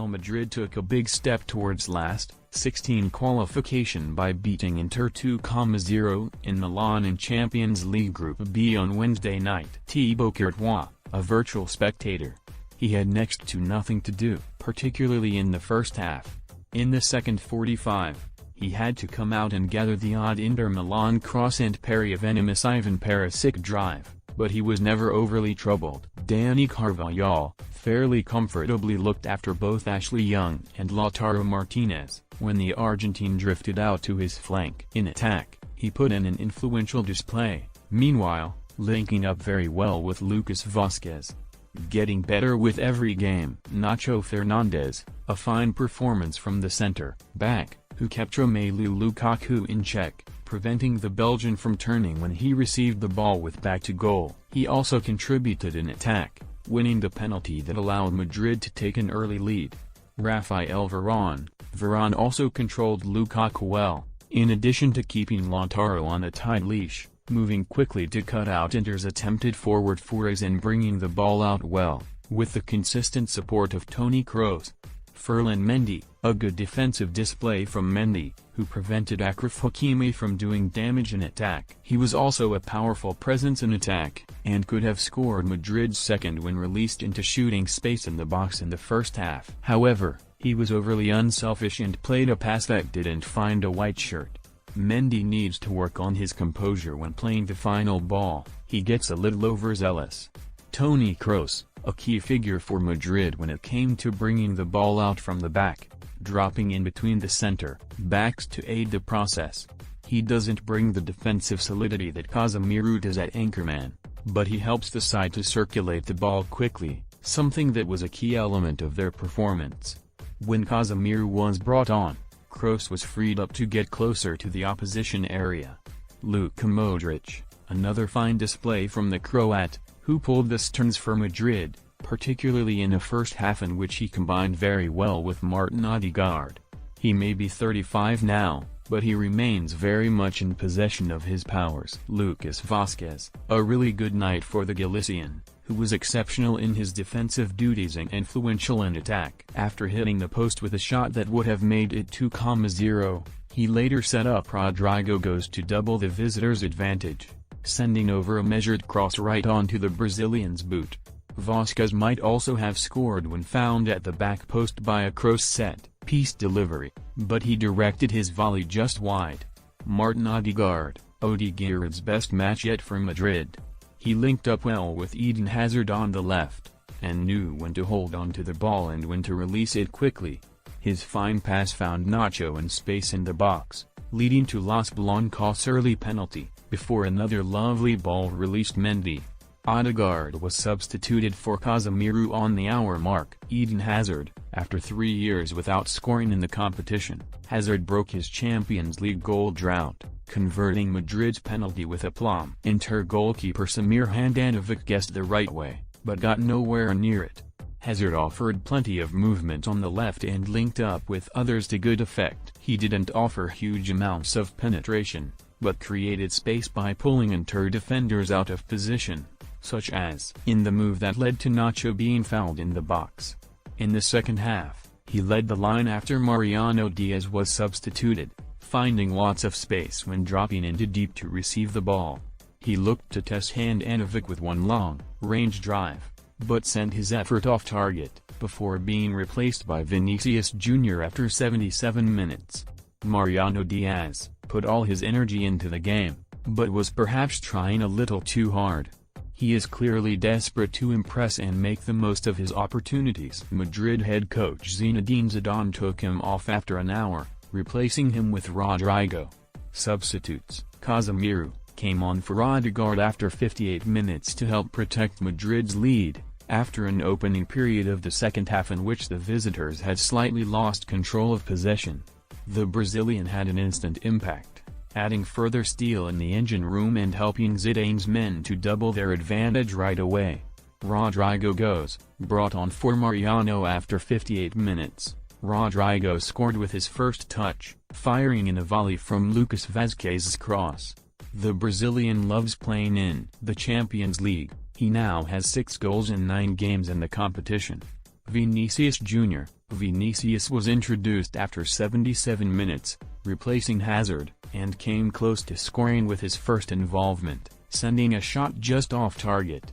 Madrid took a big step towards last 16 qualification by beating Inter 2-0 in Milan in Champions League Group B on Wednesday night. Thibaut Courtois, a virtual spectator. He had next to nothing to do, particularly in the first half. In the second 45, he had to come out and gather the odd Inter Milan cross and parry a venomous Ivan Perisic drive, but he was never overly troubled. Dani Carvajal fairly comfortably looked after both Ashley Young and Lautaro Martinez, when the Argentine drifted out to his flank. In attack, he put in an influential display, meanwhile, linking up very well with Lucas Vazquez. Getting better with every game. Nacho Fernandez, a fine performance from the center-back, who kept Romelu Lukaku in check, preventing the Belgian from turning when he received the ball with back to goal. He also contributed in attack, winning the penalty that allowed Madrid to take an early lead. Rafael Varane also controlled Lukaku well, in addition to keeping Lautaro on a tight leash, moving quickly to cut out Inter's attempted forward forays and bringing the ball out well, with the consistent support of Toni Kroos. Ferland Mendy, a good defensive display from Mendy, who prevented Achraf Hakimi from doing damage in attack. He was also a powerful presence in attack, and could have scored Madrid's second when released into shooting space in the box in the first half. However, he was overly unselfish and played a pass that didn't find a white shirt. Mendy needs to work on his composure when playing the final ball. He gets a little overzealous. Toni Kroos, a key figure for Madrid when it came to bringing the ball out from the back, dropping in between the center-backs to aid the process. He doesn't bring the defensive solidity that Casemiro does at anchorman, but he helps the side to circulate the ball quickly, something that was a key element of their performance. When Casemiro was brought on, Kroos was freed up to get closer to the opposition area. Luka Modric, another fine display from the Croat, who pulled the strings for Madrid, particularly in a first half in which he combined very well with Martin Odegaard. He may be 35 now, but he remains very much in possession of his powers. Lucas Vazquez, a really good night for the Galician, who was exceptional in his defensive duties and influential in attack. After hitting the post with a shot that would have made it 2-0, he later set up Rodrygo goes to double the visitors' advantage, sending over a measured cross right onto the Brazilian's boot. Vazquez might also have scored when found at the back post by a Kroos set-piece delivery, but he directed his volley just wide. Martin Odegaard's best match yet for Madrid. He linked up well with Eden Hazard on the left, and knew when to hold on to the ball and when to release it quickly. His fine pass found Nacho in space in the box, leading to Los Blancos' early penalty, before another lovely ball released Mendy. Odegaard was substituted for Casemiro on the hour mark. Eden Hazard, after 3 years without scoring in the competition, Hazard broke his Champions League goal drought, converting Madrid's penalty with aplomb. Inter goalkeeper Samir Handanovic guessed the right way, but got nowhere near it. Hazard offered plenty of movement on the left and linked up with others to good effect. He didn't offer huge amounts of penetration, but created space by pulling Inter defenders out of position, such as in the move that led to Nacho being fouled in the box. In the second half, he led the line after Mariano Diaz was substituted, finding lots of space when dropping into deep to receive the ball. He looked to test Handanovic with one long-range drive, but sent his effort off target, before being replaced by Vinicius Jr. after 77 minutes. Mariano Diaz put all his energy into the game, but was perhaps trying a little too hard. He is clearly desperate to impress and make the most of his opportunities. Madrid head coach Zinedine Zidane took him off after an hour, replacing him with Rodrygo. Substitutes: Casemiro came on for Odegaard after 58 minutes to help protect Madrid's lead, after an opening period of the second half in which the visitors had slightly lost control of possession. The Brazilian had an instant impact, adding further steel in the engine room and helping Zidane's men to double their advantage right away. Rodrygo goes, brought on for Mariano after 58 minutes. Rodrygo scored with his first touch, firing in a volley from Lucas Vazquez's cross. The Brazilian loves playing in the Champions League. He now has 6 goals in 9 games in the competition. Vinicius Jr. Vinicius was introduced after 77 minutes, replacing Hazard, and came close to scoring with his first involvement, sending a shot just off target.